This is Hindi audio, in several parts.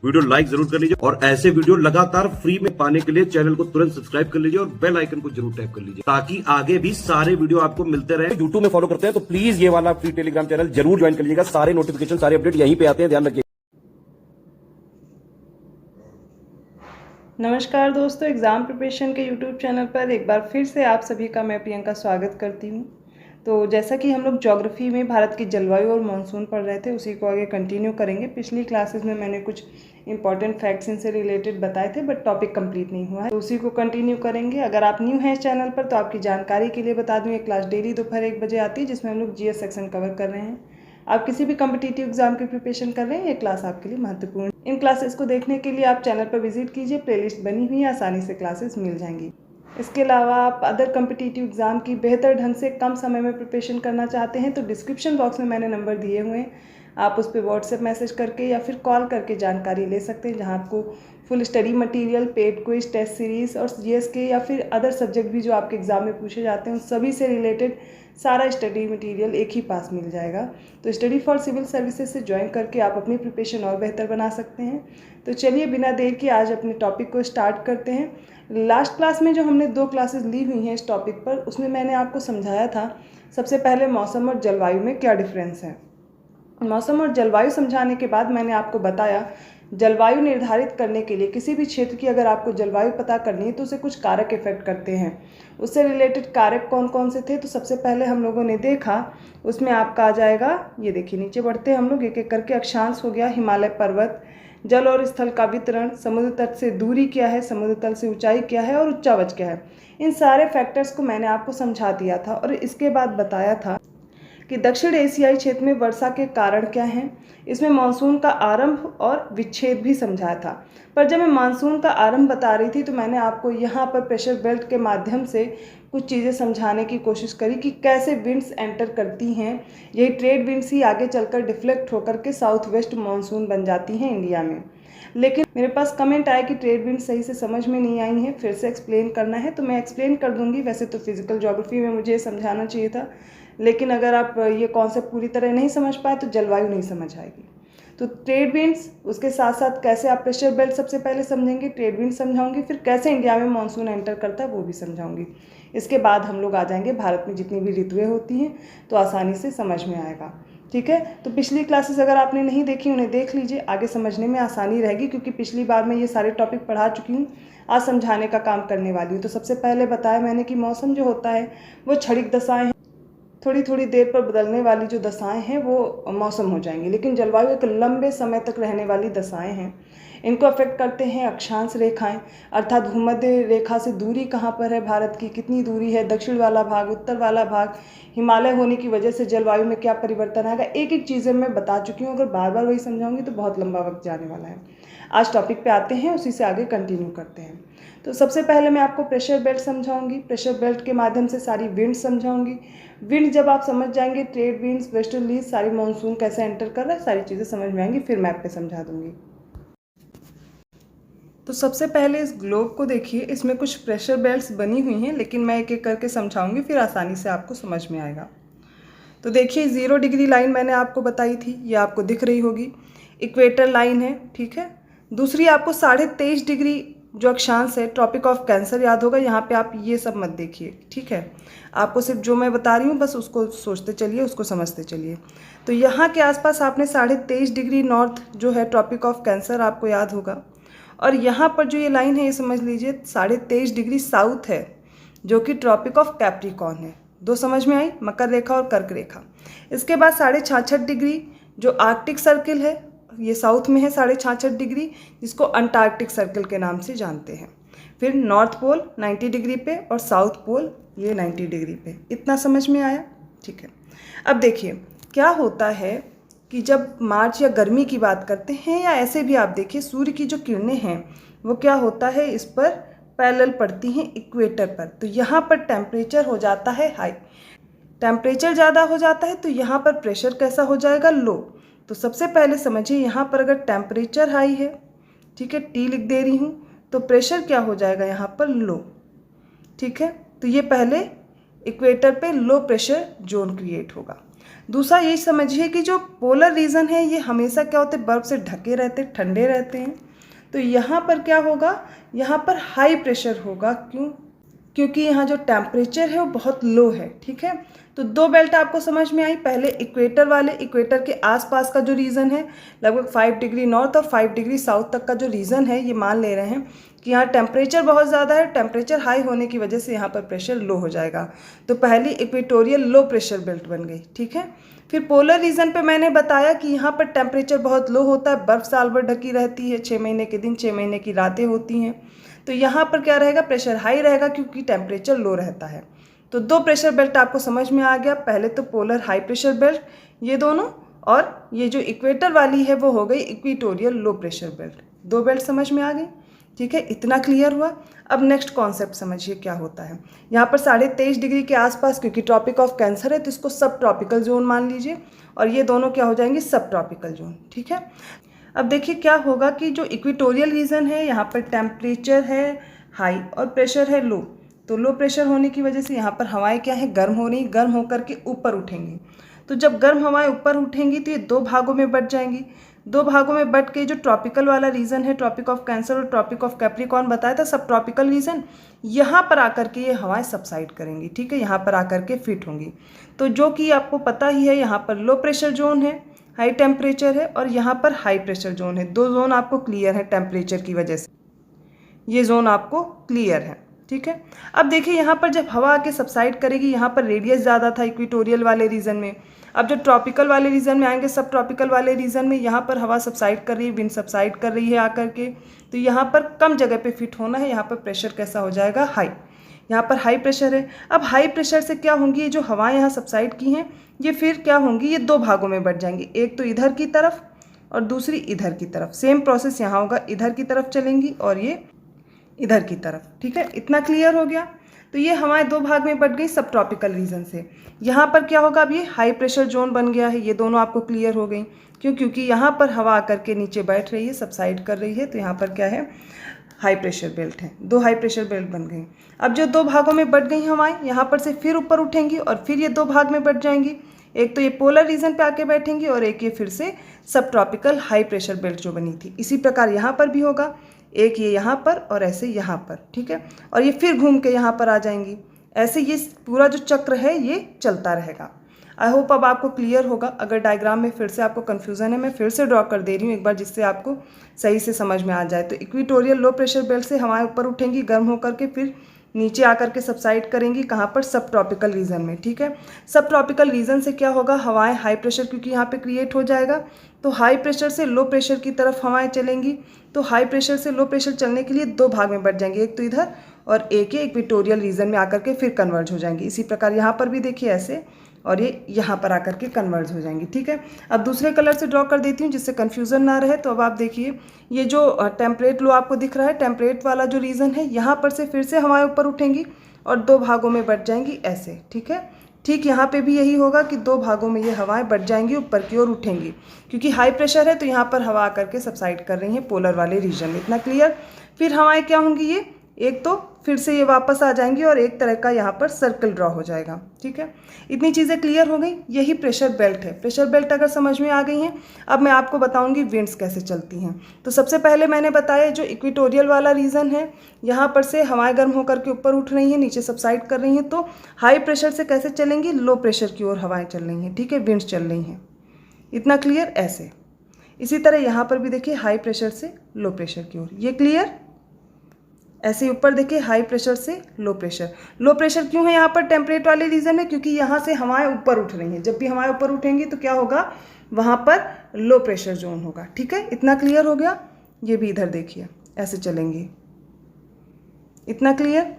वीडियो लाइक जरूर कर लीजिए और ऐसे वीडियो लगातार फ्री में पाने के लिए चैनल को तुरंत सब्सक्राइब कर लीजिए और बेल आइकन को जरूर टैप कर लीजिए ताकि आगे भी सारे वीडियो आपको मिलते रहे। यूट्यूब में फॉलो करते हैं तो प्लीज ये वाला फ्री टेलीग्राम चैनल जरूर ज्वाइन कर लीजिएगा। सारे नोटिफिकेशन सारे अपडेट यहीं पे आते हैं, ध्यान रखिए। नमस्कार दोस्तों, एग्ज़ाम प्रिपरेशन के यूट्यूब चैनल पर एक बार फिर से आप सभी का मैं प्रियंका स्वागत करती हूँ। तो जैसा कि हम लोग ज्योग्राफी में भारत की जलवायु और मानसून पढ़ रहे थे, उसी को आगे कंटिन्यू करेंगे। पिछली क्लासेस में मैंने कुछ इंपॉर्टेंट फैक्ट्स इनसे रिलेटेड बताए थे, बट टॉपिक कंप्लीट नहीं हुआ है, तो उसी को कंटिन्यू करेंगे। अगर आप न्यू हैं इस चैनल पर तो आपकी जानकारी के लिए बता दूँ, ये क्लास डेली दोपहर 1 बजे आती है, जिसमें हम लोग जीएस सेक्शन कवर कर रहे हैं। आप किसी भी कम्पिटिटिव एग्जाम की प्रिपरेशन कर रहे हैं, ये क्लास आपके लिए महत्वपूर्ण। इन क्लासेस को देखने के लिए आप चैनल पर विजिट कीजिए, प्लेलिस्ट बनी हुई है, आसानी से क्लासेस मिल जाएंगी। इसके अलावा आप अदर कम्पिटिटिव एग्जाम की बेहतर ढंग से कम समय में प्रिपरेशन करना चाहते हैं तो डिस्क्रिप्शन बॉक्स में मैंने नंबर दिए हुए हैं, आप उस पर व्हाट्सएप मैसेज करके या फिर कॉल करके जानकारी ले सकते हैं, जहां आपको full study material, paid quiz, test series और जीएस के या फिर अदर सब्जेक्ट भी जो आपके एग्जाम में पूछे जाते हैं उन सभी से रिलेटेड सारा स्टडी मटेरियल एक ही पास मिल जाएगा। तो स्टडी फॉर सिविल सर्विसेज से ज्वाइन करके आप अपनी प्रिपरेशन और बेहतर बना सकते हैं। तो चलिए बिना देर के आज अपने टॉपिक को स्टार्ट करते हैं। लास्ट क्लास में जो हमने 2 क्लासेस ली हुई हैं इस टॉपिक पर, उसमें मैंने आपको समझाया था सबसे पहले मौसम और जलवायु में क्या डिफरेंस है। मौसम और जलवायु समझाने के बाद मैंने आपको बताया जलवायु निर्धारित करने के लिए किसी भी क्षेत्र की अगर आपको जलवायु पता करनी है तो उसे कुछ कारक इफेक्ट करते हैं। उससे रिलेटेड कारक कौन कौन से थे, तो सबसे पहले हम लोगों ने देखा, उसमें आपका आ जाएगा, ये देखिए नीचे बढ़ते हैं हम लोग एक एक करके। अक्षांश हो गया, हिमालय पर्वत, जल और स्थल का वितरण, समुद्र तट से दूरी क्या है, समुद्र तल से ऊंचाई क्या है और उच्चावच क्या है। इन सारे फैक्टर्स को मैंने आपको समझा दिया था और इसके बाद बताया था कि दक्षिण एशियाई क्षेत्र में वर्षा के कारण क्या हैं। इसमें मानसून का आरंभ और विच्छेद भी समझाया था। पर जब मैं मानसून का आरंभ बता रही थी तो मैंने आपको यहाँ पर प्रेशर बेल्ट के माध्यम से कुछ चीज़ें समझाने की कोशिश करी कि कैसे विंड्स एंटर करती हैं। यही ट्रेड विंड्स ही आगे चलकर डिफ्लेक्ट होकर के साउथ वेस्ट मानसून बन जाती हैं इंडिया में। लेकिन मेरे पास कमेंट आया कि ट्रेड विंड सही से समझ में नहीं आई है, फिर से एक्सप्लेन करना है, तो मैं एक्सप्लेन कर दूंगी। वैसे तो फिजिकल ज्योग्राफी में मुझे समझाना चाहिए था, लेकिन अगर आप ये कॉन्सेप्ट पूरी तरह नहीं समझ पाए तो जलवायु नहीं समझ आएगी। तो ट्रेड विंड्स, उसके साथ साथ कैसे आप प्रेशर बेल्ट सबसे पहले समझेंगे, ट्रेड विंड समझाऊंगी, फिर कैसे इंडिया में मानसून एंटर करता है वो भी समझाऊंगी। इसके बाद हम लोग आ जाएंगे भारत में जितनी भी ऋतुएं होती हैं, तो आसानी से समझ में आएगा। ठीक है, तो पिछली क्लासेस अगर आपने नहीं देखी उन्हें देख लीजिए, आगे समझने में आसानी रहेगी, क्योंकि पिछली बार मैं ये सारे टॉपिक पढ़ा चुकी हूँ, आज समझाने का काम करने वाली हूँ। तो सबसे पहले बताया मैंने कि मौसम जो होता है वो क्षणिक दशाएं हैं, थोड़ी थोड़ी देर पर बदलने वाली जो दशाएं हैं वो मौसम हो जाएंगी। लेकिन जलवायु एक लंबे समय तक रहने वाली दशाएं हैं। इनको अफेक्ट करते हैं अक्षांश रेखाएं, अर्थात भूमध्य रेखा से दूरी कहाँ पर है भारत की, कितनी दूरी है, दक्षिण वाला भाग, उत्तर वाला भाग, हिमालय होने की वजह से जलवायु में क्या परिवर्तन आएगा। एक एक चीज़ें मैं बता चुकी हूँ, अगर बार बार वही समझाऊंगी तो बहुत लंबा वक्त जाने वाला है। आज टॉपिक पे आते हैं, उसी से आगे कंटिन्यू करते हैं। तो सबसे पहले मैं आपको प्रेशर बेल्ट समझाऊंगी, प्रेशर बेल्ट के माध्यम से सारी विंड समझाऊंगी। विंड जब आप समझ जाएंगे, ट्रेड विंड्स, वेस्टर्लीज, सारी मानसून कैसे एंटर कर रहा है, सारी चीज़ें समझ में आएंगी, फिर मैप पे समझा दूंगी। तो सबसे पहले इस ग्लोब को देखिए, इसमें कुछ प्रेशर बेल्ट्स बनी हुई हैं, लेकिन मैं एक एक करके समझाऊंगी, फिर आसानी से आपको समझ में आएगा। तो देखिए 0 डिग्री लाइन मैंने आपको बताई थी, ये आपको दिख रही होगी, इक्वेटर लाइन है। ठीक है, दूसरी आपको 23.5 डिग्री जो अक्षांश है, ट्रॉपिक ऑफ कैंसर याद होगा। यहाँ पे आप ये सब मत देखिए, ठीक है, आपको सिर्फ जो मैं बता रही हूँ बस उसको सोचते चलिए, उसको समझते चलिए। तो यहाँ के आसपास आपने 23.5 डिग्री नॉर्थ जो है ट्रॉपिक ऑफ कैंसर आपको याद होगा, और यहाँ पर जो ये लाइन है ये समझ लीजिए 23.5 डिग्री साउथ है, जो कि ट्रॉपिक ऑफ कैप्रिकॉर्न है। 2 समझ में आई, मकर रेखा और कर्क रेखा। इसके बाद 66.5 डिग्री जो आर्कटिक सर्किल है, ये साउथ में है 66.5 डिग्री, जिसको अंटार्कटिक सर्किल के नाम से जानते हैं। फिर नॉर्थ पोल 90 डिग्री पे और साउथ पोल ये 90 डिग्री पे। इतना समझ में आया? ठीक है, अब देखिए क्या होता है कि जब मार्च या गर्मी की बात करते हैं, या ऐसे भी आप देखिए सूर्य की जो किरणें हैं वो क्या होता है, इस पर पैरेलल पड़ती हैं इक्वेटर पर। तो यहाँ पर टेम्परेचर हो जाता है हाई, टेम्परेचर ज़्यादा हो जाता है तो यहाँ पर प्रेशर कैसा हो जाएगा, लो। तो सबसे पहले समझिए यहाँ पर अगर टेम्परेचर हाई है, ठीक है, टी लिख दे रही हूँ, तो प्रेशर क्या हो जाएगा यहाँ पर, लो। ठीक है, तो ये पहले इक्वेटर पे लो प्रेशर जोन क्रिएट होगा। दूसरा ये समझिए कि जो पोलर रीजन है ये हमेशा क्या होते हैं, बर्फ़ से ढके रहते, ठंडे रहते हैं। तो यहाँ पर क्या होगा, यहाँ पर हाई प्रेशर होगा। क्यों? क्योंकि यहाँ जो टेम्परेचर है वो बहुत लो है। ठीक है, तो दो बेल्ट आपको समझ में आई। पहले इक्वेटर वाले, इक्वेटर के आसपास का जो रीजन है लगभग 5 डिग्री नॉर्थ और 5 डिग्री साउथ तक का जो रीजन है, ये मान ले रहे हैं कि यहाँ टेम्परेचर बहुत ज़्यादा है। टेम्परेचर हाई होने की वजह से यहाँ पर प्रेशर लो हो जाएगा। तो पहली इक्वेटोरियल लो प्रेशर बेल्ट बन गई। ठीक है, फिर पोलर रीजन पे मैंने बताया कि यहाँ पर टेम्परेचर बहुत लो होता है, बर्फ़ साल भर ढकी रहती है, 6 महीने के दिन 6 महीने की रातें होती हैं। तो यहाँ पर क्या रहेगा, प्रेशर हाई रहेगा क्योंकि टेम्परेचर लो रहता है। तो दो प्रेशर बेल्ट आपको समझ में आ गया। पहले तो पोलर हाई प्रेशर बेल्ट ये दोनों, और ये जो इक्वेटर वाली है वो हो गई इक्वेटोरियल लो प्रेशर बेल्ट। दो बेल्ट समझ में आ गई। ठीक है, इतना क्लियर हुआ। अब नेक्स्ट कॉन्सेप्ट समझिए क्या होता है। यहाँ पर 23.5 डिग्री के आसपास, क्योंकि ट्रॉपिक ऑफ कैंसर है तो इसको सब ट्रॉपिकल जोन मान लीजिए, और ये दोनों क्या हो जाएंगे, सब ट्रॉपिकल जोन। ठीक है, अब देखिए क्या होगा कि जो इक्वेटोरियल रीजन है यहाँ पर टेम्परेचर है हाई और प्रेशर है लो। तो लो प्रेशर होने की वजह से यहाँ पर हवाएं क्या है, गर्म हो रही, गर्म होकर के ऊपर उठेंगी। तो जब गर्म हवाएं ऊपर उठेंगी तो ये दो भागों में बट जाएंगी। दो भागों में बट के जो ट्रॉपिकल वाला रीजन है, ट्रॉपिक ऑफ कैंसर और ट्रॉपिक ऑफ कैप्रिकॉर्न बताया था, सब ट्रॉपिकल रीजन, यहाँ पर आकर के ये हवाएं सबसाइड करेंगी। ठीक है, यहाँ पर आकर के फिट होंगी। तो जो कि आपको पता ही है, यहाँ पर लो प्रेशर जोन है, हाई टेम्परेचर है, और यहाँ पर हाई प्रेशर जोन है। दो जोन आपको क्लियर है टेम्परेचर की वजह से, ये जोन आपको क्लियर है। ठीक है, अब देखिए यहाँ पर जब हवा आके सबसाइड करेगी, यहाँ पर रेडियस ज़्यादा था इक्वेटोरियल वाले रीजन में। अब जो ट्रॉपिकल वाले रीजन में आएंगे, सब ट्रॉपिकल वाले रीजन में यहाँ पर हवा सबसाइड कर रही है, विंड सबसाइड कर रही है आकर के, तो यहाँ पर कम जगह पे फिट होना है। यहाँ पर प्रेशर कैसा हो जाएगा, हाई। यहाँ पर हाई प्रेशर है। अब हाई प्रेशर से क्या होंगी, ये जो हवाएं यहाँ सबसाइड की हैं ये फिर क्या होंगी, ये दो भागों में बढ़ जाएंगी, एक तो इधर की तरफ और दूसरी इधर की तरफ। सेम प्रोसेस यहाँ होगा, इधर की तरफ चलेंगी और ये इधर की तरफ। ठीक है, इतना क्लियर हो गया। तो ये हवाएं दो भाग में बढ़ गई सब ट्रॉपिकल रीजन से। यहाँ पर क्या होगा, अब ये हाई प्रेशर जोन बन गया है। ये दोनों आपको क्लियर हो गई। क्यों? क्योंकि यहाँ पर हवा आकर के नीचे बैठ रही है, सबसाइड कर रही है, तो यहाँ पर क्या है, हाई प्रेशर बेल्ट है। दो हाई प्रेशर बेल्ट बन गई। अब जो दो भागों में बढ़ गई हवाएं, यहाँ पर से फिर ऊपर उठेंगी और फिर ये दो भाग में बढ़ जाएंगी। एक तो ये पोलर रीजन पे आके बैठेंगी और एक ये फिर से सब ट्रॉपिकल हाई प्रेशर बेल्ट जो बनी थी। इसी प्रकार यहाँ पर भी होगा, एक ये यहाँ पर और ऐसे यहाँ पर। ठीक है, और ये फिर घूम के यहाँ पर आ जाएंगी। ऐसे ये पूरा जो चक्र है ये चलता रहेगा। आई होप अब आपको क्लियर होगा। अगर डायग्राम में फिर से आपको कन्फ्यूज़न है, मैं फिर से ड्रॉ कर दे रही हूँ एक बार, जिससे आपको सही से समझ में आ जाए। तो इक्वेटोरियल लो प्रेशर बेल्ट से हवाएं ऊपर उठेंगी, गर्म होकर के फिर नीचे आकर के सबसाइड करेंगी। कहाँ पर, सब ट्रॉपिकल रीजन में। ठीक है, सब ट्रॉपिकल रीजन से क्या होगा, हवाएं हाई प्रेशर क्योंकि यहाँ पे क्रिएट हो जाएगा, तो हाई प्रेशर से लो प्रेशर की तरफ हवाएं चलेंगी। तो हाई प्रेशर से लो प्रेशर चलने के लिए दो भाग में बढ़ जाएंगे, एक तो इधर और एक ये इक्वेटोरियल रीजन में आकर के फिर कन्वर्ज हो जाएंगी। इसी प्रकार यहाँ पर भी देखिए ऐसे, और ये यहाँ पर आकर के कन्वर्ज हो जाएंगी। ठीक है, अब दूसरे कलर से ड्रॉ कर देती हूँ जिससे कन्फ्यूज़न ना रहे। तो अब आप देखिए, ये जो टेम्परेट लो आपको दिख रहा है, टेम्परेट वाला जो रीजन है, यहाँ पर से फिर से हवाएं ऊपर उठेंगी और दो भागों में बढ़ जाएंगी ऐसे। ठीक है, ठीक यहाँ पे भी यही होगा कि दो भागों में ये हवाएं बढ़ जाएंगी, ऊपर की ओर उठेंगी। क्योंकि हाई प्रेशर है तो यहाँ पर हवा आकर के सबसाइड कर रही हैं पोलर वाले रीजन में। इतना क्लियर। फिर हवाएं क्या होंगी, ये एक तो फिर से ये वापस आ जाएंगी और एक तरह का यहाँ पर सर्कल ड्रॉ हो जाएगा। ठीक है, इतनी चीज़ें क्लियर हो गई। यही प्रेशर बेल्ट है। प्रेशर बेल्ट अगर समझ में आ गई हैं, अब मैं आपको बताऊंगी विंड्स कैसे चलती हैं। तो सबसे पहले मैंने बताया जो इक्वेटोरियल वाला रीजन है, यहाँ पर से हवाएं गर्म होकर के ऊपर उठ रही हैं, नीचे सबसाइड कर रही हैं। तो हाई प्रेशर से कैसे चलेंगी, लो प्रेशर की ओर हवाएं चल रही हैं। ठीक है, विंड्स चल रही हैं। इतना क्लियर। ऐसे इसी तरह यहाँ पर भी देखिए, हाई प्रेशर से लो प्रेशर की ओर, ये क्लियर। ऐसे ऊपर देखिए, हाई प्रेशर से लो प्रेशर। लो प्रेशर क्यों है यहाँ पर टेम्परेट वाले रीजन में, क्योंकि यहाँ से हवाएं ऊपर उठ रही हैं। जब भी हवाएं ऊपर उठेंगी तो क्या होगा, वहाँ पर लो प्रेशर जोन होगा। ठीक है, इतना क्लियर हो गया। ये भी इधर देखिए, ऐसे चलेंगी। इतना क्लियर।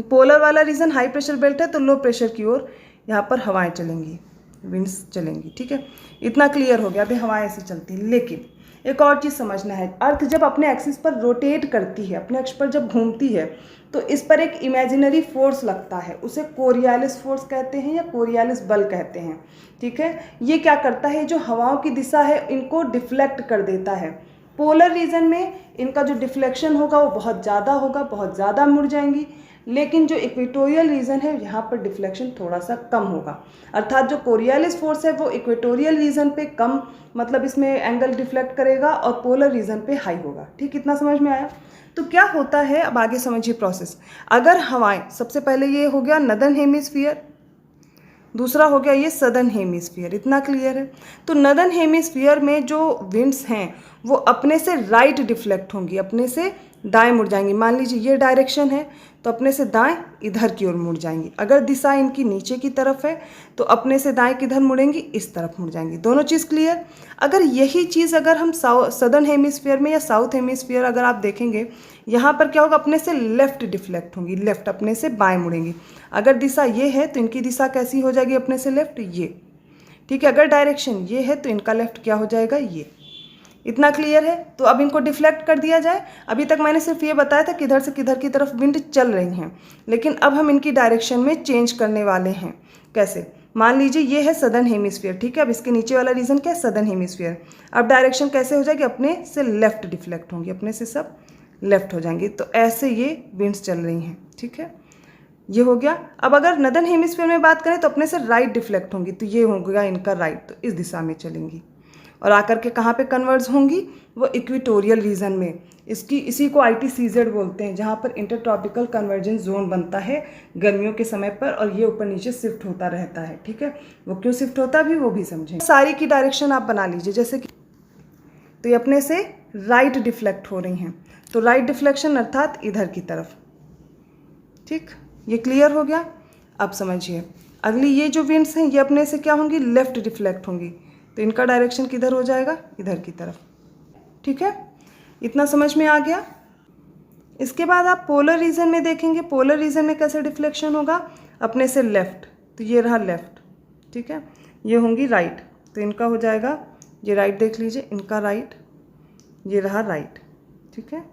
पोलर वाला रीजन हाई प्रेशर बेल्ट है, तो लो प्रेशर की ओर यहाँ पर हवाएं चलेंगी, विंड्स चलेंगी। ठीक है, इतना क्लियर हो गया। अभी हवाएं ऐसे चलती हैं। लेकिन एक और चीज़ समझना है, अर्थ जब अपने एक्सिस पर रोटेट करती है, अपने अक्ष पर जब घूमती है, तो इस पर एक इमेजिनरी फोर्स लगता है, उसे कोरियालिस फोर्स कहते हैं या कोरियालिस बल कहते हैं। ठीक है, ये क्या करता है, जो हवाओं की दिशा है इनको डिफ्लेक्ट कर देता है। पोलर रीजन में इनका जो डिफ्लेक्शन होगा वो बहुत ज़्यादा होगा, बहुत ज़्यादा मुड़ जाएंगी। लेकिन जो इक्वेटोरियल रीजन है यहाँ पर डिफ्लेक्शन थोड़ा सा कम होगा, अर्थात जो कोरियालिस फोर्स है वो इक्वेटोरियल रीजन पे कम, मतलब इसमें एंगल डिफ्लेक्ट करेगा और पोलर रीजन पे हाई होगा। ठीक, इतना समझ में आया। तो क्या होता है, अब आगे समझिए प्रोसेस। अगर हवाएं, सबसे पहले ये हो गया नदर्न हेमिस्फीयर, दूसरा हो गया ये सदर्न हेमिस्फीयर, इतना क्लियर है। तो नदर्न हेमिस्फीयर में जो विंड्स हैं वो अपने से राइट डिफ्लेक्ट होंगी, अपने से दाएं मुड़ जाएंगी। मान लीजिए ये डायरेक्शन है तो अपने से दाएं इधर की ओर मुड़ जाएंगी। अगर दिशा इनकी नीचे की तरफ है तो अपने से दाएं किधर मुड़ेंगी, इस तरफ मुड़ जाएंगी। दोनों चीज़ क्लियर। अगर यही चीज़ अगर हम सदर्न हेमिस्फीयर में या साउथ हेमिस्फीयर अगर आप देखेंगे, यहाँ पर क्या होगा, अपने से लेफ्ट डिफ्लेक्ट होंगी, लेफ्ट अपने से बाएं मुड़ेंगी। अगर दिशा ये है तो इनकी दिशा कैसी हो जाएगी, अपने से लेफ्ट ये। ठीक है, अगर डायरेक्शन ये है तो इनका लेफ्ट क्या हो जाएगा, ये। इतना क्लियर है। तो अब इनको डिफ्लेक्ट कर दिया जाए। अभी तक मैंने सिर्फ ये बताया था किधर से किधर की तरफ विंड चल रही हैं, लेकिन अब हम इनकी डायरेक्शन में चेंज करने वाले हैं। कैसे, मान लीजिए ये है सदर्न हेमिस्फीयर, ठीक है। अब इसके नीचे वाला रीजन क्या है, सदर्न हेमिस्फीयर। अब डायरेक्शन कैसे हो जाएगी, अपने से लेफ्ट डिफ्लेक्ट होंगी, अपने से सब लेफ्ट हो जाएंगी। तो ऐसे ये विंड्स चल रही हैं, ठीक है, ये हो गया। अब अगर नदर्न हेमिस्फीयर में बात करें तो अपने से राइट डिफ्लेक्ट होंगी, तो ये हो गया इनका राइट, तो इस दिशा में चलेंगी और आकर के कहाँ पे कन्वर्ज होंगी, वो इक्वेटोरियल रीजन में। इसी को ITCZ बोलते हैं, जहाँ पर इंटरट्रॉपिकल कन्वर्जेंस जोन बनता है गर्मियों के समय पर, और ये ऊपर नीचे शिफ्ट होता रहता है। ठीक है, वो क्यों शिफ्ट होता है वो भी समझें। सारी की डायरेक्शन आप बना लीजिए, जैसे कि तो ये अपने से राइट डिफ्लेक्ट हो रही हैं, तो राइट डिफ्लेक्शन अर्थात इधर की तरफ। ठीक, ये क्लियर हो गया। अब समझिए अगली ये जो विंड्स हैं ये अपने से क्या होंगी, लेफ्ट डिफ्लेक्ट होंगी, तो इनका डायरेक्शन किधर हो जाएगा, इधर की तरफ। ठीक है, इतना समझ में आ गया। इसके बाद आप पोलर रीजन में देखेंगे, पोलर रीजन में कैसे डिफ्लेक्शन होगा, अपने से लेफ्ट, तो ये रहा लेफ्ट। ठीक है, ये होंगी राइट, तो इनका हो जाएगा ये राइट, देख लीजिए इनका राइट, ये रहा राइट। ठीक है,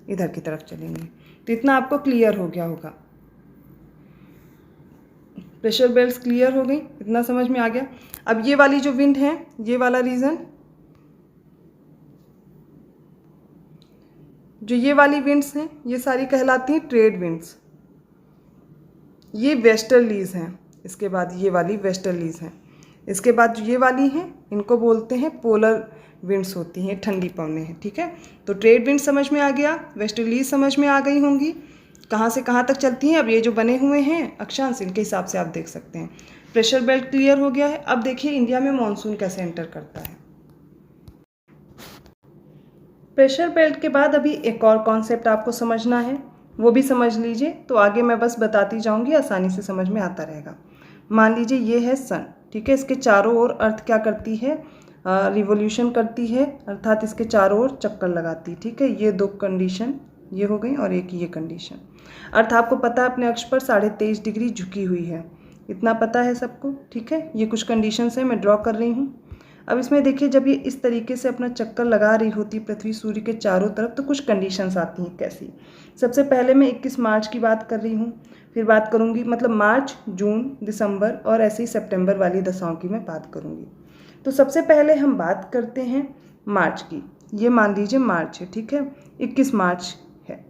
इधर की तरफ चलेंगे। तो इतना आपको क्लियर हो गया होगा। प्रेशर बेल्ट्स क्लियर हो गई, इतना समझ में आ गया। अब ये वाली जो विंड है, ये वाला रीजन, जो ये वाली विंड्स हैं ये सारी कहलाती हैं ट्रेड विंड्स। ये वेस्टर्लीज हैं, इसके बाद ये वाली वेस्टर्लीज हैं। इसके बाद जो ये वाली हैं इनको बोलते हैं पोलर विंड्स होती हैं, ठंडी पवनें हैं। ठीक है, तो ट्रेड विंड समझ में आ गया, वेस्टर्लीज समझ में आ गई होंगी, कहाँ से कहाँ तक चलती हैं। अब ये जो बने हुए हैं अक्षांश, इनके हिसाब से आप देख सकते हैं। प्रेशर बेल्ट क्लियर हो गया है। अब देखिए इंडिया में मॉनसून कैसे एंटर करता है। प्रेशर बेल्ट के बाद अभी एक और कॉन्सेप्ट आपको समझना है, वो भी समझ लीजिए, तो आगे मैं बस बताती जाऊंगी, आसानी से समझ में आता रहेगा। मान लीजिए ये है सन, ठीक है, इसके चारों ओर अर्थ क्या करती है, रिवोल्यूशन करती है, अर्थात इसके चारों ओर चक्कर लगाती। ठीक है, ये दो कंडीशन ये हो गई और एक ये कंडीशन। अर्थ आपको पता है अपने अक्ष पर 23.5 डिग्री झुकी हुई है, इतना पता है सबको। ठीक है, ये कुछ कंडीशंस हैं, मैं ड्रॉ कर रही हूँ। अब इसमें देखिए जब ये इस तरीके से अपना चक्कर लगा रही होती पृथ्वी सूर्य के चारों तरफ, तो कुछ कंडीशंस आती हैं। कैसी, सबसे पहले मैं 21 मार्च की बात कर रही हूँ, फिर बात करूँगी मतलब मार्च, जून, दिसंबर और ऐसे ही सितंबर वाली दशाओं की मैं बात करूँगी। तो सबसे पहले हम बात करते हैं मार्च की। ये मान लीजिए मार्च है, ठीक है, 21 मार्च है।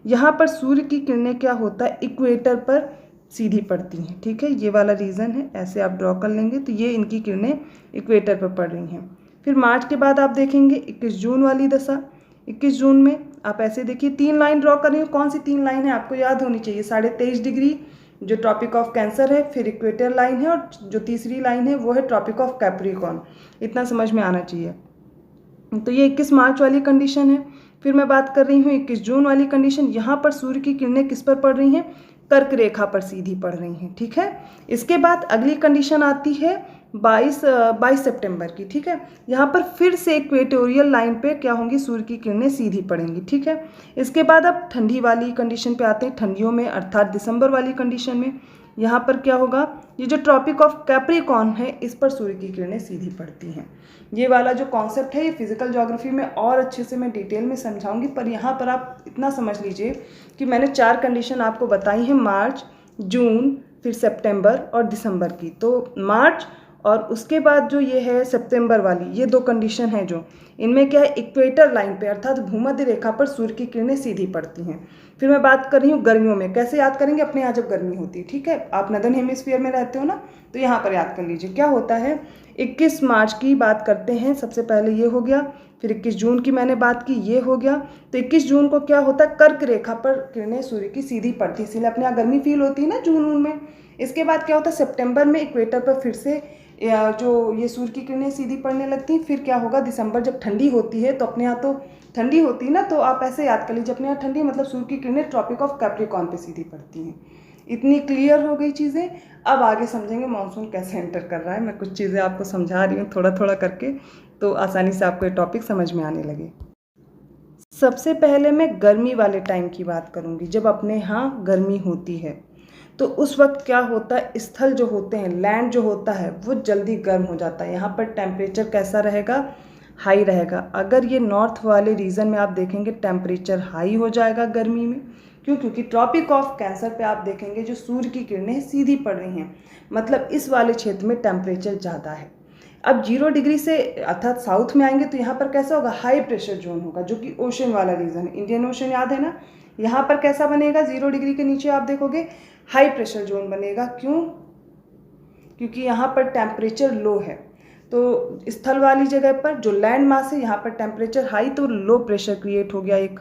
यहाँ पर सूर्य की किरणें क्या होता है, इक्वेटर पर सीधी पड़ती हैं। ठीक है, ये वाला रीज़न है, ऐसे आप ड्रॉ कर लेंगे तो ये इनकी किरणें इक्वेटर पर पड़ रही हैं। फिर मार्च के बाद आप देखेंगे 21 जून वाली दशा। 21 जून में आप ऐसे देखिए 3 लाइन ड्रॉ कर रही हो। कौन सी 3 लाइन है आपको याद होनी चाहिए, 23.5 डिग्री जो ट्रॉपिक ऑफ कैंसर है, फिर इक्वेटर लाइन है, और जो तीसरी लाइन है वो है ट्रॉपिक ऑफ कैप्रिकॉर्न। इतना समझ में आना चाहिए। तो ये 21 मार्च वाली कंडीशन है। फिर मैं बात कर रही हूँ 21 जून वाली कंडीशन। यहाँ पर सूर्य की किरणें किस पर पड़ रही हैं, कर्क रेखा पर सीधी पड़ रही हैं। ठीक है, इसके बाद अगली कंडीशन आती है 22 सितंबर की। ठीक है, यहाँ पर फिर से इक्वेटोरियल लाइन पे क्या होंगी, सूर्य की किरणें सीधी पड़ेंगी। ठीक है, इसके बाद अब ठंडी वाली कंडीशन पे आते हैं, ठंडियों में अर्थात दिसंबर वाली कंडीशन में यहाँ पर क्या होगा, ये जो ट्रॉपिक ऑफ कैप्रिकॉर्न है इस पर सूर्य की किरणें सीधी पड़ती हैं। ये वाला जो कॉन्सेप्ट है ये फिजिकल ज्योग्राफी में और अच्छे से मैं डिटेल में समझाऊंगी, पर यहाँ पर आप इतना समझ लीजिए कि मैंने 4 कंडीशन आपको बताई हैं, मार्च, जून, फिर सितंबर और दिसंबर की। तो मार्च और उसके बाद जो ये है सितंबर वाली, ये दो कंडीशन है जो इनमें क्या है, इक्वेटर लाइन पे अर्थात भूमध्य रेखा पर सूर्य की किरणें सीधी पड़ती हैं। फिर मैं बात कर रही हूँ गर्मियों में, कैसे याद करेंगे, अपने यहाँ जब गर्मी होती है, ठीक है, आप नदर्न हेमिस्फीयर में रहते हो ना, तो यहाँ पर याद कर लीजिए क्या होता है। 21 मार्च की बात करते हैं, सबसे पहले ये हो गया, फिर 21 जून की मैंने बात की, ये हो गया। तो 21 जून को क्या होता है, कर्क रेखा पर किरणें सूर्य की सीधी पड़ती, इसीलिए अपने यहाँ गर्मी फील होती है ना जून में। इसके बाद क्या होता है, सितंबर में इक्वेटर पर फिर से जो ये सूर्य की किरणें सीधी पड़ने लगती हैं। फिर क्या होगा, दिसंबर जब ठंडी होती है, तो अपने यहाँ तो ठंडी होती है ना, तो आप ऐसे याद कर लीजिए, अपने यहाँ ठंडी मतलब सूर्य की किरणें ट्रॉपिक ऑफ कैप्रिकॉर्न पे सीधी पड़ती हैं। इतनी क्लियर हो गई चीज़ें। अब आगे समझेंगे मॉनसून कैसे एंटर कर रहा है। मैं कुछ चीज़ें आपको समझा रही हूँ थोड़ा थोड़ा करके, तो आसानी से आपको ये टॉपिक समझ में आने लगे। सबसे पहले मैं गर्मी वाले टाइम की बात करूँगी, जब अपने यहाँ गर्मी होती है तो उस वक्त क्या होता है, स्थल जो होते हैं, लैंड जो होता है वो जल्दी गर्म हो जाता है। यहाँ पर टेम्परेचर कैसा रहेगा, हाई रहेगा। अगर ये नॉर्थ वाले रीजन में आप देखेंगे टेम्परेचर हाई हो जाएगा गर्मी में, क्यों, क्योंकि ट्रॉपिक ऑफ कैंसर पे आप देखेंगे जो सूर्य की किरणें सीधी पड़ रही हैं, मतलब इस वाले क्षेत्र में टेम्परेचर ज़्यादा है। अब 0 डिग्री से अर्थात साउथ में आएंगे तो यहाँ पर कैसा होगा, हाई प्रेशर जोन होगा, जो कि ओशन वाला रीजन है, इंडियन ओशन याद है ना। यहाँ पर कैसा बनेगा, 0 डिग्री के नीचे आप देखोगे हाई प्रेशर जोन बनेगा। क्यों, क्योंकि यहाँ पर टेम्परेचर लो है। तो स्थल वाली जगह पर जो लैंड मास है, यहाँ पर टेम्परेचर हाई, तो लो प्रेशर क्रिएट हो गया एक,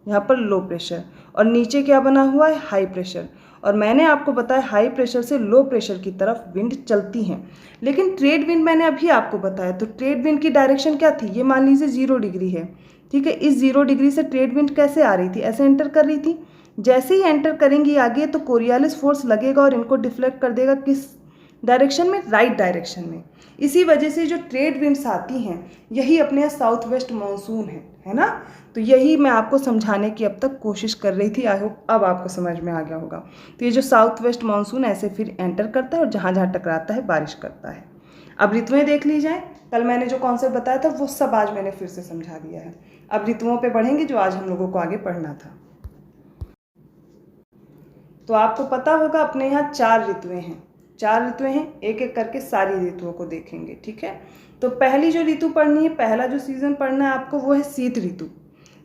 यहाँ पर लो प्रेशर, और नीचे क्या बना हुआ है, हाई प्रेशर। और मैंने आपको बताया हाई प्रेशर से लो प्रेशर की तरफ विंड चलती हैं। लेकिन ट्रेड विंड मैंने अभी आपको बताया, तो ट्रेड विंड की डायरेक्शन क्या थी, ये मान लीजिए 0 डिग्री है, ठीक है। इस 0 डिग्री से ट्रेड विंड कैसे आ रही थी, ऐसे एंटर कर रही थी। जैसे ही एंटर करेंगी आगे तो कोरियालिस फोर्स लगेगा और इनको डिफ्लेक्ट कर देगा किस डायरेक्शन में, राइट डायरेक्शन में। इसी वजह से जो ट्रेड विंड्स आती हैं यही अपने यहाँ साउथ वेस्ट मानसून है ना। तो यही मैं आपको समझाने की अब तक कोशिश कर रही थी। आई होप अब आपको समझ में आ गया होगा। तो ये जो साउथ वेस्ट मानसून ऐसे फिर एंटर करता है और जहाँ जहाँ टकराता है बारिश करता है। अब ऋतुएं देख ली जाए, कल मैंने जो कॉन्सेप्ट बताया था वो सब आज मैंने फिर से समझा दिया है। अब ऋतुओं पे बढ़ेंगे जो आज हम लोगों को आगे पढ़ना था। तो आपको पता होगा अपने यहाँ 4 ऋतुएं हैं, 4 ऋतुएं हैं, एक एक करके सारी ऋतुओं को देखेंगे, ठीक है। तो पहली जो ऋतु पढ़नी है, पहला जो सीजन पढ़ना है आपको वो है शीत ऋतु।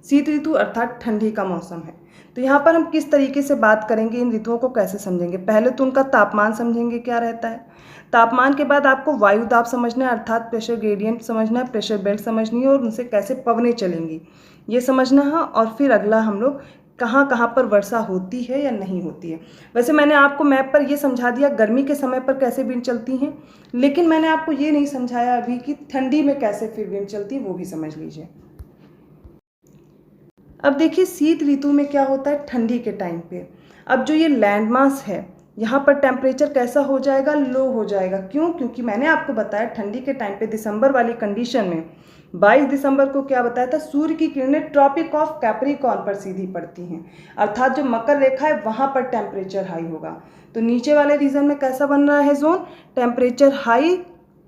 शीत ऋतु अर्थात ठंडी का मौसम है। तो यहाँ पर हम किस तरीके से बात करेंगे, इन ऋतुओं को कैसे समझेंगे। पहले तो उनका तापमान समझेंगे क्या रहता है, तापमान के बाद आपको वायु दाब समझना है अर्थात प्रेशर ग्रेडियंट समझना है, प्रेशर बेल्ट समझनी है और उनसे कैसे पवनें चलेंगी ये समझना है। और फिर अगला हम लोग कहाँ कहाँ पर वर्षा होती है या नहीं होती है। वैसे मैंने आपको मैप पर ये समझा दिया गर्मी के समय पर कैसे विंड चलती हैं, लेकिन मैंने आपको ये नहीं समझाया अभी कि ठंडी में कैसे फिर विंड चलती है, वो भी समझ लीजिए। अब देखिए शीत ऋतु में क्या होता है, ठंडी के टाइम पे अब जो ये लैंड मास है यहाँ पर टेम्परेचर कैसा हो जाएगा, लो हो जाएगा। क्यों, क्योंकि मैंने आपको बताया ठंडी के टाइम पे दिसंबर वाली कंडीशन में 22 दिसंबर को क्या बताया था, सूर्य की किरणें ट्रॉपिक ऑफ कैप्रिकॉर्न पर सीधी पड़ती हैं, अर्थात जो मकर रेखा है वहाँ पर टेम्परेचर हाई होगा। तो नीचे वाले रीजन में कैसा बन रहा है जोन, टेम्परेचर हाई,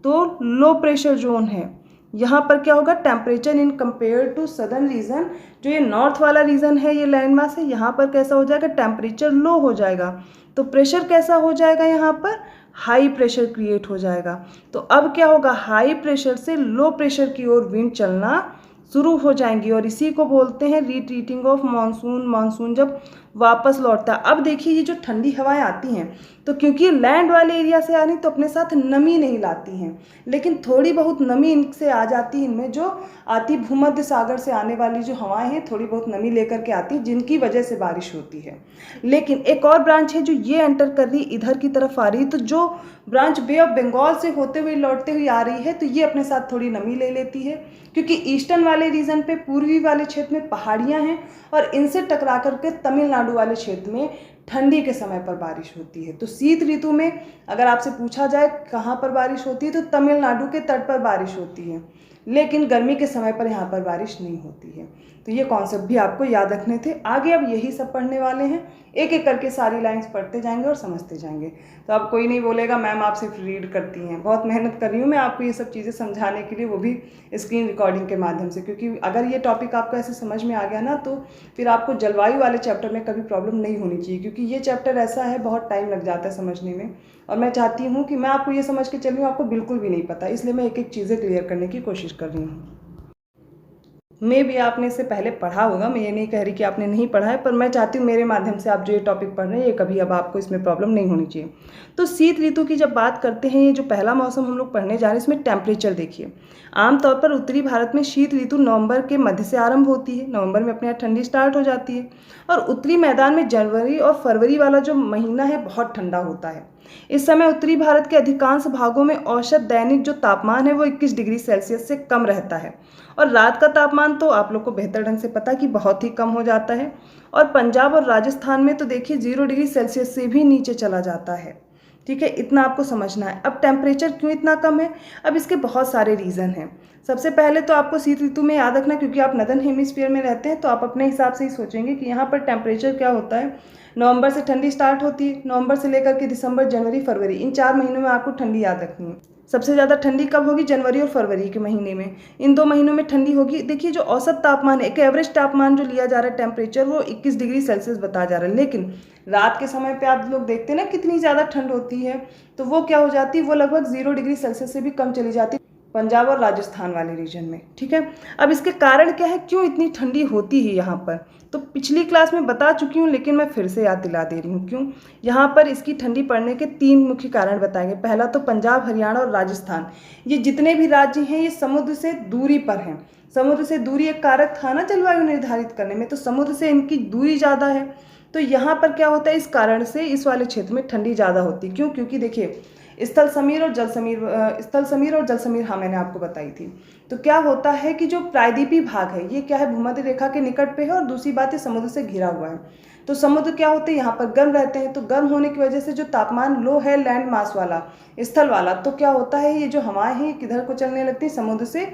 तो लो प्रेशर जोन है। यहाँ पर क्या होगा, temperature in compare to southern region, जो ये नॉर्थ वाला रीजन है, ये लैंड मास है, यहाँ पर कैसा हो जाएगा, टेम्परेचर लो हो जाएगा। तो प्रेशर कैसा हो जाएगा, यहाँ पर हाई प्रेशर क्रिएट हो जाएगा। तो अब क्या होगा, हाई प्रेशर से लो प्रेशर की ओर विंड चलना शुरू हो जाएंगी और इसी को बोलते हैं रिट्रीटिंग ऑफ मानसून। मानसून जब वापस लौटता है। अब देखिए ये जो ठंडी हवाएं आती हैं तो क्योंकि लैंड वाले एरिया से आ रही तो अपने साथ नमी नहीं लाती हैं, लेकिन थोड़ी बहुत नमी इनसे आ जाती है। इनमें जो आती भूमध्य सागर से आने वाली जो हवाएं हैं थोड़ी बहुत नमी लेकर के आती, जिनकी वजह से बारिश होती है। लेकिन एक और ब्रांच है जो ये एंटर कर रही, इधर की तरफ आ रही, तो जो ब्रांच बे ऑफ बंगाल से होते हुए लौटते हुए आ रही है तो ये अपने साथ थोड़ी नमी ले लेती है, क्योंकि ईस्टर्न वाले रीजन पे पूर्वी वाले क्षेत्र में पहाड़ियाँ हैं और इनसे टकरा करके तमिलनाडु वाले क्षेत्र में ठंडी के समय पर बारिश होती है। तो शीत ऋतु में अगर आपसे पूछा जाए कहाँ पर बारिश होती है तो तमिलनाडु के तट पर बारिश होती है। लेकिन गर्मी के समय पर यहाँ पर बारिश नहीं होती है। तो ये कॉन्सेप्ट भी आपको याद रखने थे। आगे अब यही सब पढ़ने वाले हैं, एक एक करके सारी लाइंस पढ़ते जाएंगे और समझते जाएंगे। तो अब कोई नहीं बोलेगा मैम आप सिर्फ रीड करती हैं। बहुत मेहनत कर रही हूँ मैं आपको ये सब चीज़ें समझाने के लिए, वो भी स्क्रीन रिकॉर्डिंग के माध्यम से, क्योंकि अगर ये टॉपिक आपको ऐसे समझ में आ गया ना तो फिर आपको जलवायु वाले चैप्टर में कभी प्रॉब्लम नहीं होनी चाहिए, क्योंकि ये चैप्टर ऐसा है बहुत टाइम लग जाता है समझने में। और मैं चाहती हूँ कि मैं आपको ये समझ के चल रही हूँ आपको बिल्कुल भी नहीं पता, इसलिए मैं एक एक चीज़ें क्लियर करने की कोशिश कर रही हूँ। मे भी आपने इससे पहले पढ़ा होगा, मैं ये नहीं कह रही कि आपने नहीं पढ़ा है, पर मैं चाहती हूँ मेरे माध्यम से आप जो ये टॉपिक पढ़ रहे हैं ये कभी अब आपको इसमें प्रॉब्लम नहीं होनी चाहिए। तो शीत ऋतु की जब बात करते हैं, ये जो पहला मौसम हम लोग पढ़ने जा रहे हैं इसमें टेम्परेचर देखिए। आमतौर पर उत्तरी भारत में शीत ऋतु नवंबर के मध्य से आरंभ होती है, नवंबर में अपने यहाँ ठंडी स्टार्ट हो जाती है। और उत्तरी मैदान में जनवरी और फरवरी वाला जो महीना है बहुत ठंडा होता है। इस समय उत्तरी भारत के अधिकांश भागों में औसत दैनिक जो तापमान है वो 21 डिग्री सेल्सियस से कम रहता है, और रात का तापमान तो आप लोग को बेहतर ढंग से पता कि बहुत ही कम हो जाता है। और पंजाब और राजस्थान में तो देखिए 0 डिग्री सेल्सियस से भी नीचे चला जाता है। ठीक है, इतना आपको समझना है। अब टेम्परेचर क्यों इतना कम है, अब इसके बहुत सारे रीज़न हैं। सबसे पहले तो आपको शीत ऋतु में याद रखना, क्योंकि आप नदर्न हेमिस्फीयर में रहते हैं तो आप अपने हिसाब से ही सोचेंगे कि यहाँ पर टेम्परेचर क्या होता है। नवंबर से ठंडी स्टार्ट होती है, नवंबर से लेकर के दिसंबर, जनवरी, फरवरी, इन 4 महीनों में आपको ठंडी याद रखनी है। सबसे ज़्यादा ठंडी कब होगी, जनवरी और फरवरी के महीने में, इन 2 महीनों में ठंडी होगी। देखिए जो औसत तापमान है, एक एवरेज तापमान जो लिया जा रहा है टेम्परेचर, वो 21 डिग्री सेल्सियस बताया जा रहा है। लेकिन रात के समय पे आप लोग देखते हैं ना कितनी ज़्यादा ठंड होती है, तो वो क्या हो जाती है, वो लगभग 0 डिग्री सेल्सियस से भी कम चली जाती है पंजाब और राजस्थान वाले रीजन में। ठीक है, अब इसके कारण क्या है, क्यों इतनी ठंडी होती है यहाँ पर, तो पिछली क्लास में बता चुकी हूँ लेकिन मैं फिर से याद दिला दे रही हूँ। क्यों, यहाँ पर इसकी ठंडी पड़ने के 3 मुख्य कारण बताएंगे। पहला तो पंजाब, हरियाणा और राजस्थान, ये जितने भी राज्य हैं ये समुद्र से दूरी पर हैं। समुद्र से दूरी एक कारक था ना जलवायु निर्धारित करने में, तो समुद्र से इनकी दूरी ज़्यादा है। तो यहाँ पर क्या होता है, इस कारण से इस वाले क्षेत्र में ठंडी ज़्यादा होती है। क्यों, क्योंकि देखिए स्थल समीर और जल समीर हाँ मैंने आपको बताई थी। तो क्या होता है कि जो प्रायद्वीपीय भाग है ये क्या है, भूमध्य रेखा के निकट पे है, और दूसरी बात है समुद्र से घिरा हुआ है। तो समुद्र क्या होते हैं यहाँ पर गर्म रहते हैं, तो गर्म होने की वजह से जो तापमान लो है लैंड मास वाला, स्थल वाला, तो क्या होता है ये जो हवाएं हैं किधर को चलने लगती है, समुद्र से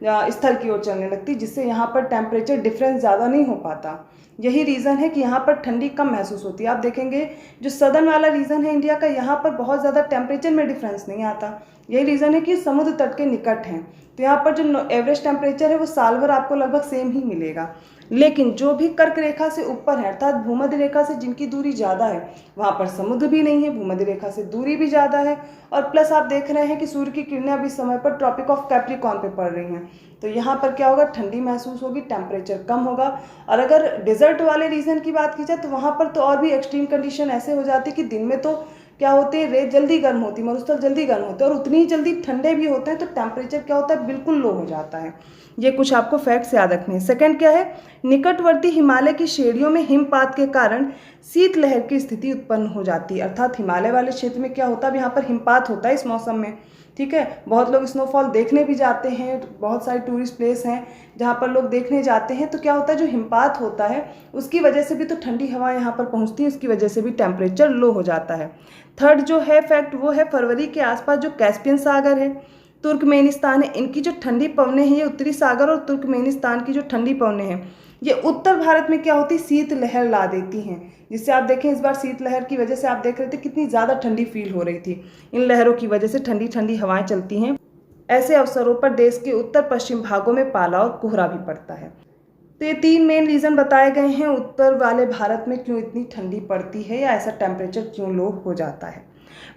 स्थल की ओर चलने लगती, जिससे यहाँ पर टेम्परेचर डिफरेंस ज़्यादा नहीं हो पाता। यही रीज़न है कि यहाँ पर ठंडी कम महसूस होती है। आप देखेंगे जो सदर्न वाला रीजन है इंडिया का, यहाँ पर बहुत ज़्यादा टेम्परेचर में डिफरेंस नहीं आता। यही रीज़न है कि समुद्र तट के निकट हैं, तो यहाँ पर जो एवरेज टेम्परेचर है वो साल भर आपको लगभग सेम ही मिलेगा। लेकिन जो भी कर्क रेखा से ऊपर है, अर्थात भूमध्य रेखा से जिनकी दूरी ज़्यादा है, वहाँ पर समुद्र भी नहीं है, भूमध्य रेखा से दूरी भी ज़्यादा है, और प्लस आप देख रहे हैं कि सूर्य की किरणें अभी समय पर ट्रॉपिक ऑफ कैप्रिकॉर्न पे पड़ रही हैं। तो यहाँ पर क्या होगा, ठंडी महसूस होगी, टेम्परेचर कम होगा। और अगर डेजर्ट वाले रीजन की बात की जाए तो वहाँ पर तो और भी एक्सट्रीम कंडीशन ऐसे हो जाती है कि दिन में तो क्या होते हैं, रेत जल्दी गर्म होती है, मरुस्थल जल्दी गर्म होते हैं, और उतनी ही जल्दी ठंडे भी होते हैं, तो टेम्परेचर क्या होता है, बिल्कुल लो हो जाता है। ये कुछ आपको फैक्ट्स याद रखने हैं। सेकंड क्या है, निकटवर्ती हिमालय की श्रेणियों में हिमपात के कारण शीतलहर की स्थिति उत्पन्न हो जाती है। अर्थात हिमालय वाले क्षेत्र में क्या होता है, यहाँ पर हिमपात होता है इस मौसम में। ठीक है, बहुत लोग स्नोफॉल देखने भी जाते हैं, बहुत सारे टूरिस्ट प्लेस हैं जहाँ पर लोग देखने जाते हैं। तो क्या होता है, जो हिमपात होता है उसकी वजह से भी तो ठंडी हवा यहाँ पर पहुँचती है, उसकी वजह से भी टेम्परेचर लो हो जाता है। थर्ड जो है फैक्ट वो है, फरवरी के आसपास जो कैस्पियन सागर है, तुर्कमेनिस्तान है, इनकी जो ठंडी पवनें हैं, ये उत्तरी सागर और तुर्कमेनिस्तान की जो ठंडी पवनें हैं ये उत्तर भारत में क्या होती है, शीतलहर ला देती हैं। जिससे आप देखें इस बार शीतलहर की वजह से आप देख रहे थे कितनी ज़्यादा ठंडी फील हो रही थी। इन लहरों की वजह से ठंडी ठंडी हवाएं चलती हैं। ऐसे अवसरों पर देश के उत्तर पश्चिम भागों में पाला और कोहरा भी पड़ता है। तो ये 3 मेन रीज़न बताए गए हैं उत्तर वाले भारत में क्यों इतनी ठंडी पड़ती है या ऐसा टेम्परेचर क्यों लो हो जाता है।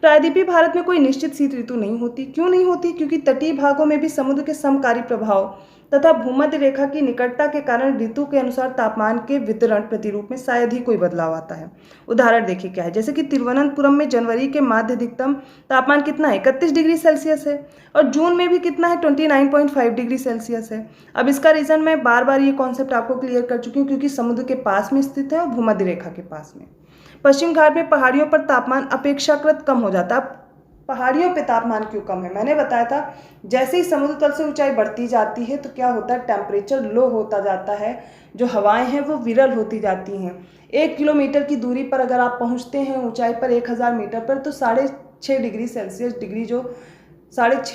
प्रायद्वीपीय भारत में कोई निश्चित शीत ऋतु नहीं होती। क्यों नहीं होती, क्योंकि तटीय भागों में भी समुद्र के समकारी प्रभाव तथा भूमध्य रेखा की निकटता के कारण ऋतु के अनुसार तापमान के वितरण प्रतिरूप में शायद ही कोई बदलाव आता है। उदाहरण देखिए क्या है, जैसे कि तिरुवनंतपुरम में जनवरी के माध्य अधिकतम तापमान कितना है, 31 डिग्री सेल्सियस है, और जून में भी कितना है, 29.5 डिग्री सेल्सियस है। अब इसका रीज़न मैं बार बार ये कॉन्सेप्ट आपको क्लियर कर चुकी हूँ, क्योंकि समुद्र के पास में स्थित है और भूमध्य रेखा के पास में। पश्चिम घाट में पहाड़ियों पर तापमान अपेक्षाकृत कम हो जाता है। पहाड़ियों पे तापमान क्यों कम है, मैंने बताया था जैसे ही समुद्र तल से ऊंचाई बढ़ती जाती है तो क्या होता है, टेम्परेचर लो होता जाता है, जो हवाएं हैं वो विरल होती जाती हैं। 1 किलोमीटर की दूरी पर अगर आप पहुंचते हैं ऊंचाई पर 1000 मीटर पर, तो 6.5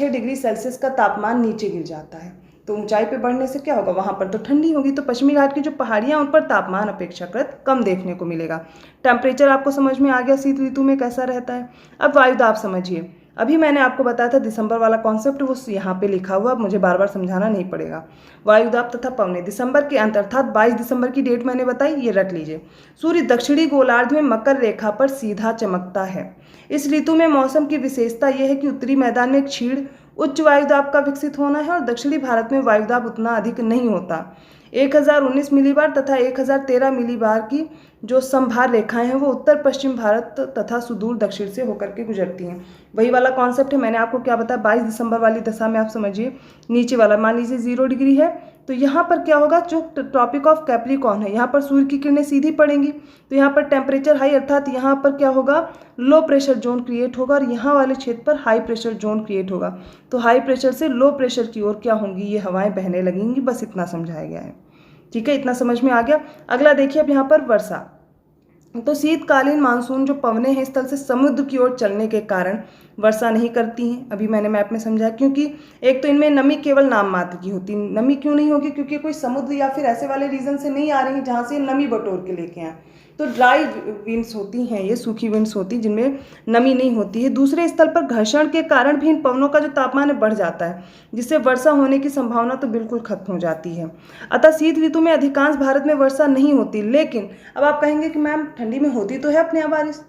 डिग्री सेल्सियस का तापमान नीचे गिर जाता है। तो ऊंचाई पे बढ़ने से क्या होगा, वहाँ पर तो ठंडी होगी। तो पश्चिमी घाट की जो पहाड़ियाँ उन पर तापमान अपेक्षाकृत कम देखने को मिलेगा। टेम्परेचर आपको समझ में आ गया शीत ऋतु में कैसा रहता है। अब वायुदाब समझिए। अभी मैंने आपको बताया था दिसंबर वाला कॉन्सेप्ट, वो यहाँ पे लिखा हुआ, अब मुझे बार बार समझाना नहीं पड़ेगा। वायुदाब तथा पवनें दिसंबर के अंत अर्थात 22 दिसंबर की डेट मैंने बताई, ये रट लीजिए। सूर्य दक्षिणी गोलार्ध में मकर रेखा पर सीधा चमकता है। इस ऋतु में मौसम की विशेषता यह है कि उत्तरी मैदान में एक क्षीण उच्च वायुदाब का विकसित होना है और दक्षिणी भारत में वायुदाब उतना अधिक नहीं होता। 1019 मिलीबार तथा 1013 मिलीबार की जो समभार रेखाएं हैं वो उत्तर पश्चिम भारत तथा सुदूर दक्षिण से होकर के गुजरती हैं। वही वाला कॉन्सेप्ट है, मैंने आपको क्या बताया, 22 दिसंबर वाली दशा में आप समझिए। नीचे वाला मान लीजिए 0 डिग्री है, तो यहाँ पर क्या होगा, जो ट्रॉपिक ऑफ कैप्रिकॉर्न है, यहाँ पर सूर्य की किरणें सीधी पड़ेंगी, तो यहाँ पर टेम्परेचर हाई अर्थात यहाँ पर क्या होगा, लो प्रेशर जोन क्रिएट होगा और यहाँ वाले क्षेत्र पर हाई प्रेशर जोन क्रिएट होगा। तो हाई प्रेशर से लो प्रेशर की ओर क्या होंगी, ये हवाएं बहने लगेंगी। बस इतना समझाया गया है, ठीक है, इतना समझ में आ गया। अगला देखिए अब यहाँ पर वर्षा। तो शीतकालीन मानसून जो पवनें हैं स्थल से समुद्र की ओर चलने के कारण वर्षा नहीं करती हैं। अभी मैंने मैप में समझाया, क्योंकि एक तो इनमें नमी केवल नाम मात्र की होती है। नमी क्यों नहीं होगी, क्योंकि कोई समुद्र या फिर ऐसे वाले रीजन से नहीं आ रही है जहाँ से नमी बटोर के लेके आए। तो ड्राई विंड्स होती हैं, ये सूखी विंड्स होती हैं जिनमें नमी नहीं होती है। दूसरे स्थल पर घर्षण के कारण भी इन पवनों का जो तापमान है बढ़ जाता है, जिससे वर्षा होने की संभावना तो बिल्कुल खत्म हो जाती है। अतः शीत ऋतु में अधिकांश भारत में वर्षा नहीं होती। लेकिन अब आप कहेंगे कि मैम ठंडी में होती तो है अपने यहाँ बारिश,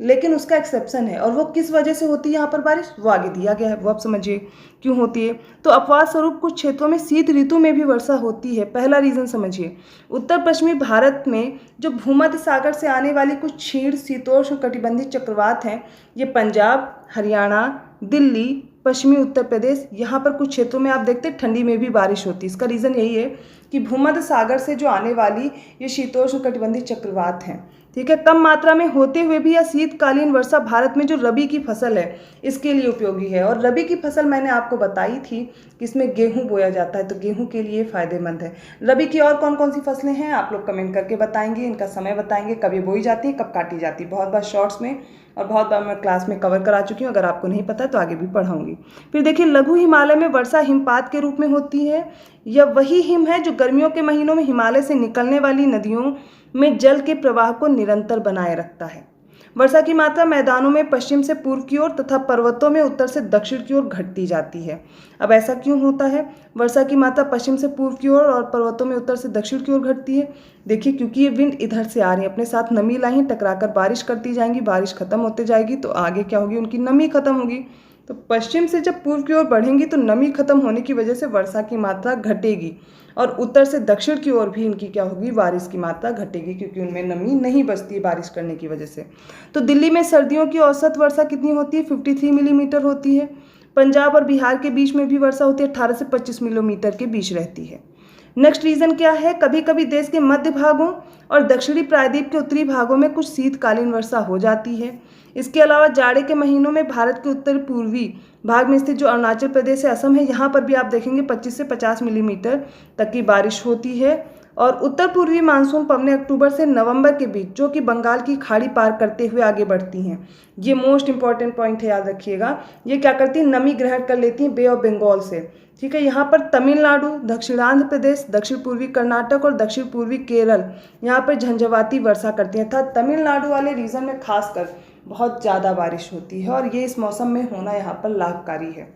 लेकिन उसका एक्सेप्शन है, और वो किस वजह से होती है यहाँ पर बारिश, वो आगे दिया गया है, वो आप समझिए क्यों होती है। तो अपवाद स्वरूप कुछ क्षेत्रों में शीत ऋतु में भी वर्षा होती है। पहला रीजन समझिए, उत्तर पश्चिमी भारत में जो भूमध्य सागर से आने वाली कुछ क्षीण शीतोष्ण कटिबंधीय चक्रवात हैं, ये पंजाब, हरियाणा, दिल्ली, पश्चिमी उत्तर प्रदेश, यहाँ पर कुछ क्षेत्रों में आप देखते हैं ठंडी में भी बारिश होती है। इसका रीज़न यही है कि भूमध्य सागर से जो आने वाली ये शीतोष्ण कटिबंधीय चक्रवात हैं, ठीक है, कम मात्रा में होते हुए भी यह शीतकालीन वर्षा भारत में जो रबी की फसल है इसके लिए उपयोगी है। और रबी की फसल मैंने आपको बताई थी कि इसमें गेहूं बोया जाता है, तो गेहूं के लिए फ़ायदेमंद है। रबी की और कौन कौन सी फसलें हैं आप लोग कमेंट करके बताएंगे, इनका समय बताएंगे, कब ये बोई जाती है, कब काटी जाती है। बहुत बार शॉर्ट्स में और बहुत बार मैं क्लास में कवर करा चुकी हूँ, अगर आपको नहीं पता है तो आगे भी पढ़ाऊंगी। फिर देखिए, लघु हिमालय में वर्षा हिमपात के रूप में होती है। यह वही हिम है जो गर्मियों के महीनों में हिमालय से निकलने वाली नदियों में जल के प्रवाह को निरंतर बनाए रखता है। वर्षा की मात्रा मैदानों में पश्चिम से पूर्व की ओर तथा पर्वतों में उत्तर से दक्षिण की ओर घटती जाती है। अब ऐसा क्यों होता है, वर्षा की मात्रा पश्चिम से पूर्व की ओर और पर्वतों में उत्तर से दक्षिण की ओर घटती है? देखिए, क्योंकि ये विंड इधर से आ रही है, अपने साथ नमी लाई, टकराकर बारिश करती जाएंगी, बारिश खत्म होते जाएगी तो आगे क्या होगी, उनकी नमी खत्म होगी। तो पश्चिम से जब पूर्व की ओर बढ़ेंगी तो नमी खत्म होने की वजह से वर्षा की मात्रा घटेगी, और उत्तर से दक्षिण की ओर भी इनकी क्या होगी, बारिश की मात्रा घटेगी, क्योंकि उनमें नमी नहीं बचती है बारिश करने की वजह से। तो दिल्ली में सर्दियों की औसत वर्षा कितनी होती है, 53 मिलीमीटर होती है। पंजाब और बिहार के बीच में भी वर्षा होती है, 18 से 25 मिलीमीटर के बीच रहती है। नेक्स्ट रीजन क्या है, कभी कभी देश के मध्य भागों और दक्षिणी प्रायद्वीप के उत्तरी भागों में कुछ शीतकालीन वर्षा हो जाती है। इसके अलावा जाड़े के महीनों में भारत के उत्तर पूर्वी भाग में स्थित जो अरुणाचल प्रदेश है, असम है, यहाँ पर भी आप देखेंगे 25 से 50 मिलीमीटर तक की बारिश होती है। और उत्तर पूर्वी मानसून पवनें अक्टूबर से नवंबर के बीच जो कि बंगाल की खाड़ी पार करते हुए आगे बढ़ती हैं। ये मोस्ट इंपॉर्टेंट पॉइंट है, याद रखिएगा। ये क्या करती हैं, नमी ग्रहण कर लेती हैं बे ऑफ बंगाल से, ठीक है। यहाँ पर तमिलनाडु, दक्षिणांध्र प्रदेश, दक्षिण पूर्वी कर्नाटक और दक्षिण पूर्वी केरल, यहाँ पर झंझावाती वर्षा करती हैं, अर्थात तमिलनाडु वाले रीजन में खासकर बहुत ज़्यादा बारिश होती है, और ये इस मौसम में होना यहाँ पर लाभकारी है।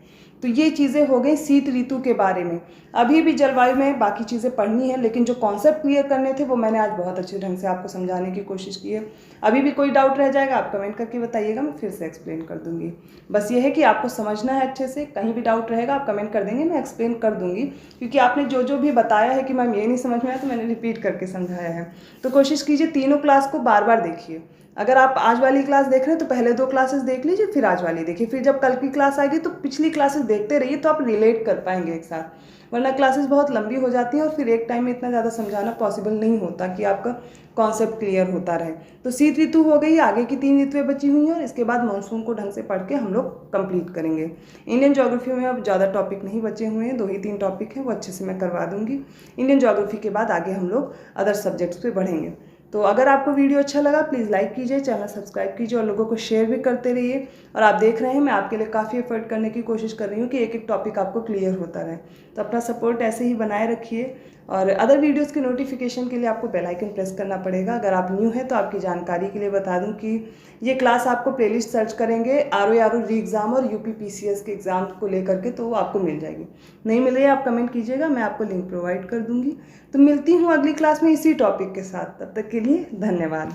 तो ये चीज़ें हो गई शीत ऋतु के बारे में। अभी भी जलवायु में बाकी चीज़ें पढ़नी है, लेकिन जो कॉन्सेप्ट क्लियर करने थे वो मैंने आज बहुत अच्छे ढंग से आपको समझाने की कोशिश की है। अभी भी कोई डाउट रह जाएगा आप कमेंट करके बताइएगा, मैं फिर से एक्सप्लेन कर दूंगी। बस ये है कि आपको समझना है अच्छे से, कहीं भी डाउट रहेगा आप कमेंट कर देंगे, मैं एक्सप्लेन कर दूंगी, क्योंकि आपने जो जो भी बताया है कि मैम ये नहीं समझ में आया तो मैंने रिपीट करके समझाया है। तो कोशिश कीजिए तीनों क्लास को बार बार देखिए। अगर आप आज वाली क्लास देख रहे हैं तो पहले 2 क्लासेस देख लीजिए, फिर आज वाली देखिए, फिर जब कल की क्लास आएगी तो पिछली क्लासेस देखते रहिए, तो आप रिलेट कर पाएंगे एक साथ। वरना क्लासेस बहुत लंबी हो जाती हैं और फिर एक टाइम में इतना ज़्यादा समझाना पॉसिबल नहीं होता कि आपका कॉन्सेप्ट क्लियर होता रहे। तो शीत ऋतु हो गई, आगे की 3 ऋतुएं बची हुई हैं, और इसके बाद मानसून को ढंग से पढ़ के हम लोग कंप्लीट करेंगे। इंडियन ज्योग्राफी में अब ज़्यादा टॉपिक नहीं बचे हुए हैं, 2 ही 3 टॉपिक हैं, वो अच्छे से मैं करवा दूंगी। इंडियन ज्योग्राफी के बाद आगे हम लोग अदर सब्जेक्ट्स पे बढ़ेंगे। तो अगर आपको वीडियो अच्छा लगा प्लीज़ लाइक कीजिए, चैनल सब्सक्राइब कीजिए और लोगों को शेयर भी करते रहिए। और आप देख रहे हैं मैं आपके लिए काफ़ी एफर्ट करने की कोशिश कर रही हूँ कि एक एक टॉपिक आपको क्लियर होता रहे। तो अपना सपोर्ट ऐसे ही बनाए रखिए और अदर वीडियोस के नोटिफिकेशन के लिए आपको बेल आइकन प्रेस करना पड़ेगा। अगर आप न्यू हैं तो आपकी जानकारी के लिए बता दूं कि ये क्लास आपको प्लेलिस्ट सर्च करेंगे आर री एग्ज़ाम और यूपी पीसीएस के एग्ज़ाम को लेकर के तो आपको मिल जाएगी। नहीं मिले आप कमेंट कीजिएगा, मैं आपको लिंक प्रोवाइड कर दूँगी। तो मिलती हूँ अगली क्लास में इसी टॉपिक के साथ, तब तक के लिए धन्यवाद।